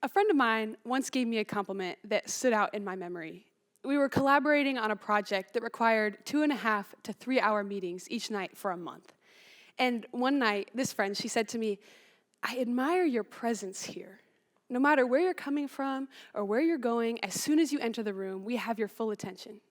A friend of mine once gave me a compliment that stood out in my memory. We were collaborating on a project that required 2.5 to 3 hour meetings each night for a month. And one night, this friend, she said to me, "I admire your presence here. No matter where you're coming from or where you're going, as soon as you enter the room, we have your full attention."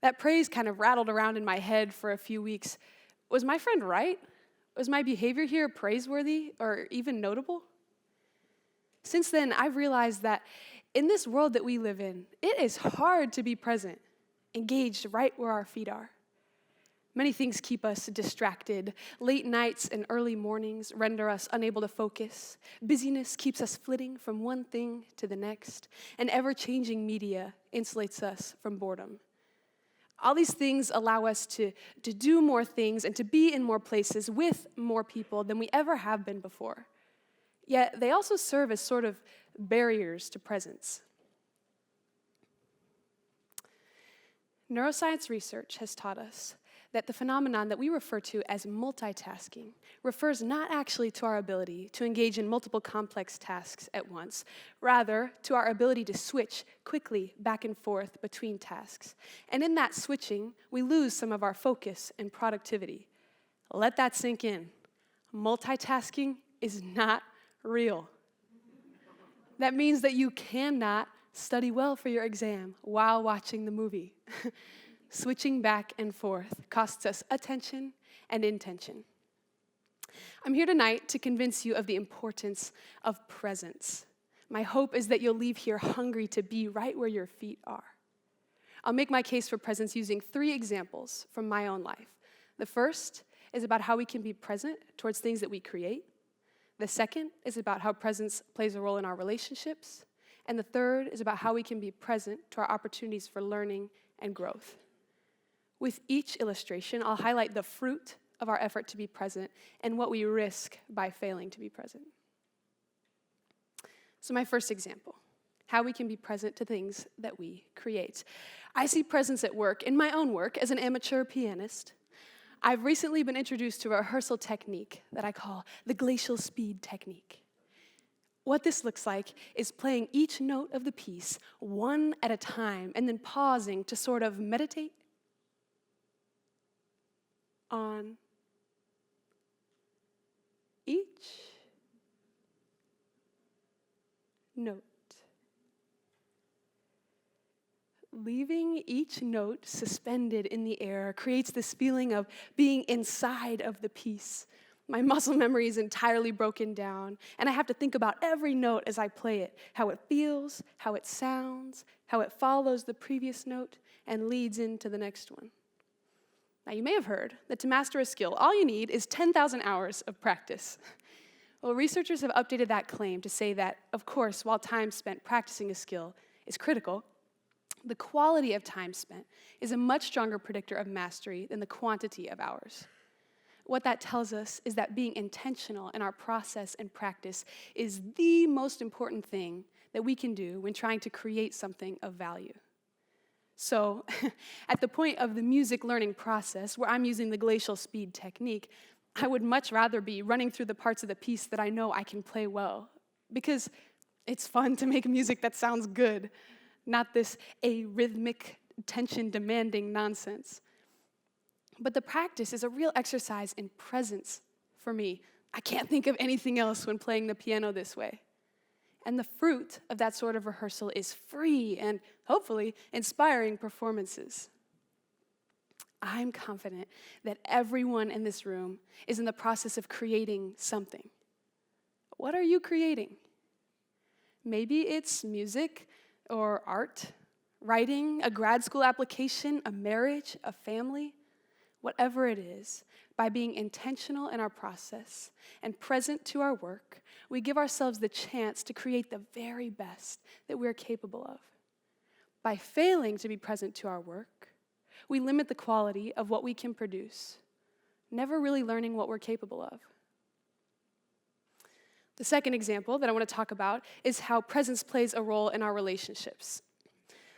That praise kind of rattled around in my head for a few weeks. Was my friend right? Was my behavior here praiseworthy or even notable? Since then, I've realized that in this world that we live in, it is hard to be present, engaged right where our feet are. Many things keep us distracted. Late nights and early mornings render us unable to focus. Busyness keeps us flitting from one thing to the next, and ever-changing media insulates us from boredom. All these things allow us to do more things and to be in more places with more people than we ever have been before. Yet they also serve as sort of barriers to presence. Neuroscience research has taught us that the phenomenon that we refer to as multitasking refers not actually to our ability to engage in multiple complex tasks at once, rather to our ability to switch quickly back and forth between tasks. And in that switching, we lose some of our focus and productivity. Let that sink in. Multitasking is not real. That means that you cannot study well for your exam while watching the movie. Switching back and forth costs us attention and intention. I'm here tonight to convince you of the importance of presence. My hope is that you'll leave here hungry to be right where your feet are. I'll make my case for presence using 3 examples from my own life. The first is about how we can be present towards things that we create. The second is about how presence plays a role in our relationships. And the third is about how we can be present to our opportunities for learning and growth. With each illustration, I'll highlight the fruit of our effort to be present and what we risk by failing to be present. So my first example, how we can be present to things that we create. I see presence at work, in my own work, as an amateur pianist. I've recently been introduced to a rehearsal technique that I call the glacial speed technique. What this looks like is playing each note of the piece one at a time and then pausing to sort of meditate on each note. Leaving each note suspended in the air creates this feeling of being inside of the piece. My muscle memory is entirely broken down, and I have to think about every note as I play it, how it feels, how it sounds, how it follows the previous note, and leads into the next one. Now, you may have heard that to master a skill, all you need is 10,000 hours of practice. Well, researchers have updated that claim to say that, of course, while time spent practicing a skill is critical, the quality of time spent is a much stronger predictor of mastery than the quantity of hours. What that tells us is that being intentional in our process and practice is the most important thing that we can do when trying to create something of value. So, at the point of the music learning process where I'm using the glacial speed technique, I would much rather be running through the parts of the piece that I know I can play well, because it's fun to make music that sounds good, not this arrhythmic, tension-demanding nonsense. But the practice is a real exercise in presence for me. I can't think of anything else when playing the piano this way. And the fruit of that sort of rehearsal is free and, hopefully, inspiring performances. I'm confident that everyone in this room is in the process of creating something. What are you creating? Maybe it's music or art, writing, a grad school application, a marriage, a family. Whatever it is, by being intentional in our process and present to our work, we give ourselves the chance to create the very best that we're capable of. By failing to be present to our work, we limit the quality of what we can produce, never really learning what we're capable of. The second example that I want to talk about is how presence plays a role in our relationships.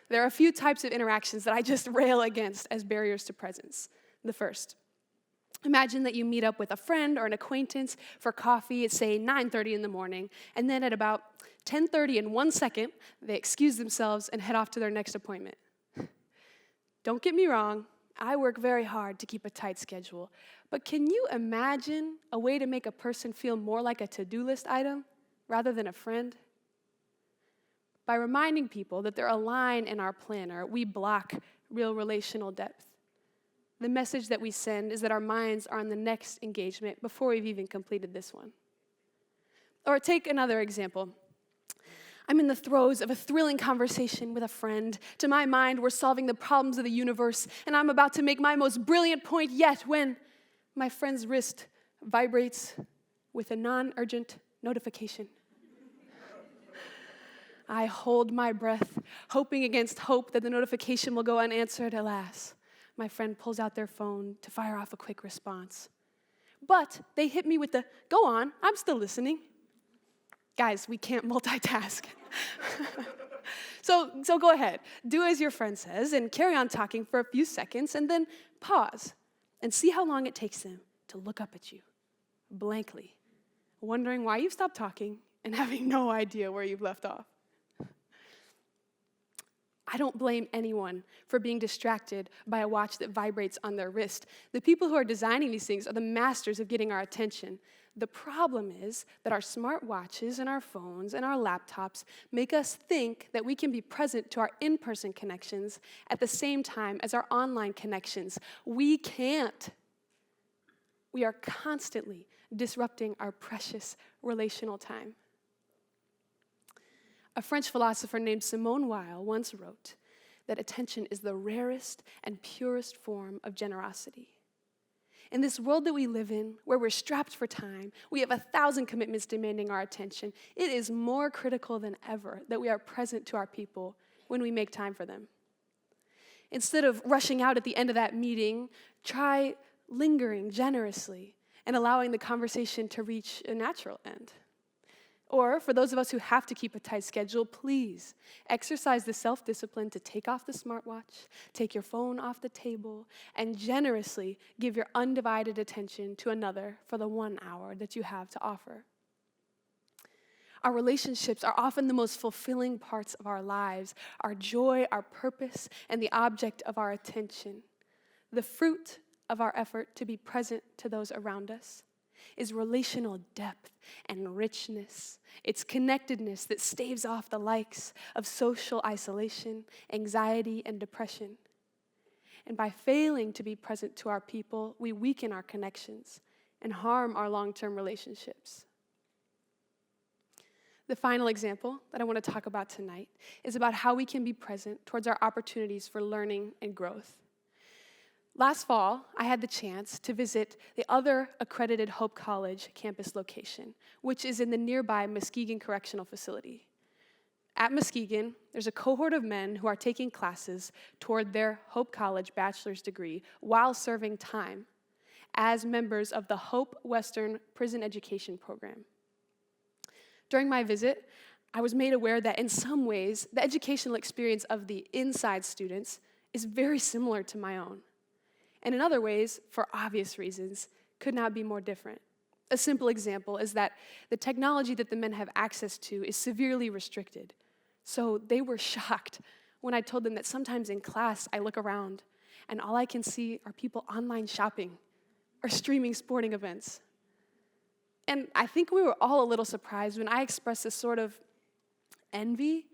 There are a few types of interactions that I just rail against as barriers to presence. The first, Imagine that you meet up with a friend or an acquaintance for coffee at, say, 9:30 in the morning, and then at about 10:30 in 1 second, they excuse themselves and head off to their next appointment. Don't get me wrong, I work very hard to keep a tight schedule, but can you imagine a way to make a person feel more like a to-do list item rather than a friend? By reminding people that they're a line in our planner, we block real relational depth. The message that we send is that our minds are on the next engagement before we've even completed this one. Or take another example. I'm in the throes of a thrilling conversation with a friend. To my mind, we're solving the problems of the universe, and I'm about to make my most brilliant point yet when my friend's wrist vibrates with a non-urgent notification. I hold my breath, hoping against hope that the notification will go unanswered. Alas, my friend pulls out their phone to fire off a quick response. But they hit me with the, "Go on, I'm still listening." Guys, we can't multitask. So go ahead, do as your friend says and carry on talking for a few seconds and then pause and see how long it takes them to look up at you blankly, wondering why you've stopped talking and having no idea where you've left off. I don't blame anyone for being distracted by a watch that vibrates on their wrist. The people who are designing these things are the masters of getting our attention. The problem is that our smart watches and our phones and our laptops make us think that we can be present to our in-person connections at the same time as our online connections. We can't. We are constantly disrupting our precious relational time. A French philosopher named Simone Weil once wrote that attention is the rarest and purest form of generosity. In this world that we live in, where we're strapped for time, we have 1,000 commitments demanding our attention, it is more critical than ever that we are present to our people when we make time for them. Instead of rushing out at the end of that meeting, try lingering generously and allowing the conversation to reach a natural end. Or, for those of us who have to keep a tight schedule, please exercise the self-discipline to take off the smartwatch, take your phone off the table, and generously give your undivided attention to another for the 1 hour that you have to offer. Our relationships are often the most fulfilling parts of our lives, our joy, our purpose, and the object of our attention. The fruit of our effort to be present to those around us is relational depth and richness. It's connectedness that staves off the likes of social isolation, anxiety, and depression. And by failing to be present to our people, we weaken our connections and harm our long-term relationships. The final example that I want to talk about tonight is about how we can be present towards our opportunities for learning and growth. Last fall, I had the chance to visit the other accredited Hope College campus location, which is in the nearby Muskegon Correctional Facility. At Muskegon, there's a cohort of men who are taking classes toward their Hope College bachelor's degree while serving time as members of the Hope Western Prison Education Program. During my visit, I was made aware that in some ways, the educational experience of the inside students is very similar to my own. And in other ways, for obvious reasons, could not be more different. A simple example is that the technology that the men have access to is severely restricted. So they were shocked when I told them that sometimes in class I look around and all I can see are people online shopping or streaming sporting events. And I think we were all a little surprised when I expressed this sort of envy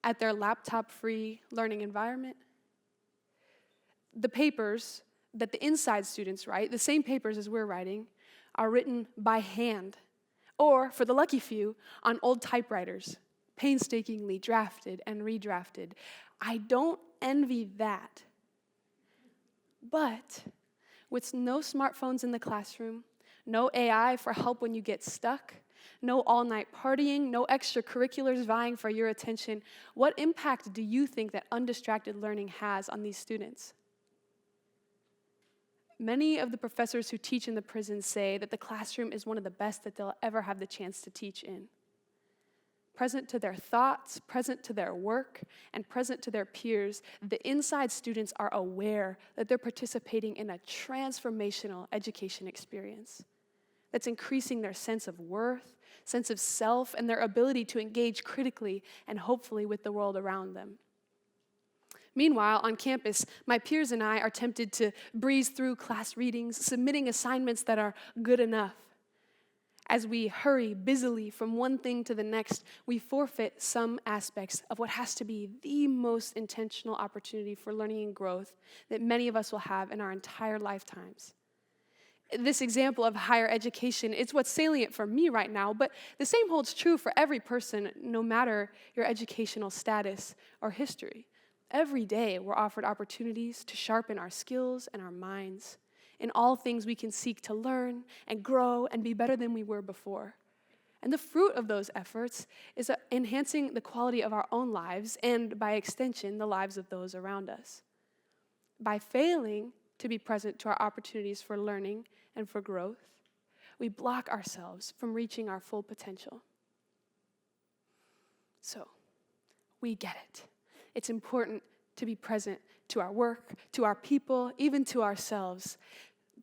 at their laptop-free learning environment. The papers that the inside students write, the same papers as we're writing, are written by hand, or, for the lucky few, on old typewriters, painstakingly drafted and redrafted. I don't envy that. But with no smartphones in the classroom, no AI for help when you get stuck, no all-night partying, no extracurriculars vying for your attention, what impact do you think that undistracted learning has on these students? Many of the professors who teach in the prison say that the classroom is one of the best that they'll ever have the chance to teach in. present to their thoughts, present to their work, and present to their peers, the inside students are aware that they're participating in a transformational education experience that's increasing their sense of worth, sense of self, and their ability to engage critically and hopefully with the world around them. Meanwhile, on campus, my peers and I are tempted to breeze through class readings, submitting assignments that are good enough. As we hurry busily from one thing to the next, we forfeit some aspects of what has to be the most intentional opportunity for learning and growth that many of us will have in our entire lifetimes. This example of higher education is what's salient for me right now, but the same holds true for every person, no matter your educational status or history. Every day, we're offered opportunities to sharpen our skills and our minds. In all things, we can seek to learn and grow and be better than we were before. And the fruit of those efforts is enhancing the quality of our own lives and, by extension, the lives of those around us. By failing to be present to our opportunities for learning and for growth, we block ourselves from reaching our full potential. So, we get it. It's important to be present to our work, to our people, even to ourselves.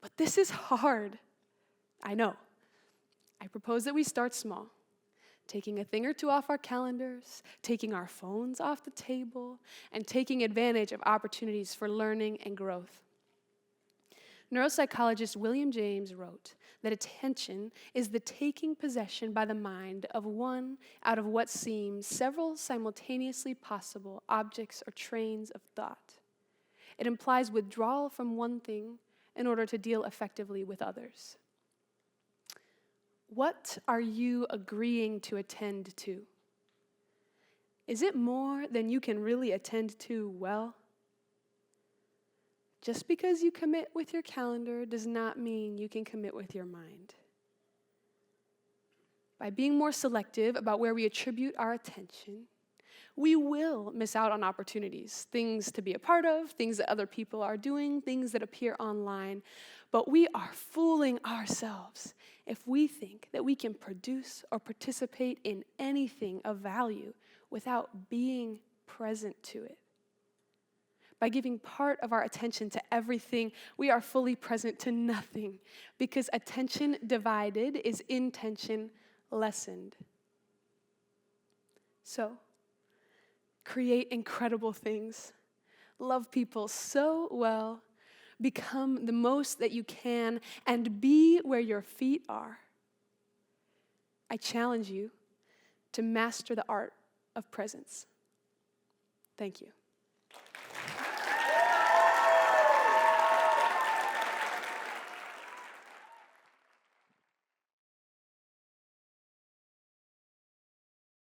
But this is hard. I know. I propose that we start small, taking a thing or two off our calendars, taking our phones off the table, and taking advantage of opportunities for learning and growth. Neuropsychologist William James wrote that attention is the taking possession by the mind of one out of what seems several simultaneously possible objects or trains of thought. It implies withdrawal from one thing in order to deal effectively with others. What are you agreeing to attend to? Is it more than you can really attend to well? Just because you commit with your calendar does not mean you can commit with your mind. By being more selective about where we attribute our attention, we will miss out on opportunities, things to be a part of, things that other people are doing, things that appear online. But we are fooling ourselves if we think that we can produce or participate in anything of value without being present to it. By giving part of our attention to everything, we are fully present to nothing, because attention divided is intention lessened. So, create incredible things. Love people so well. Become the most that you can and be where your feet are. I challenge you to master the art of presence. Thank you.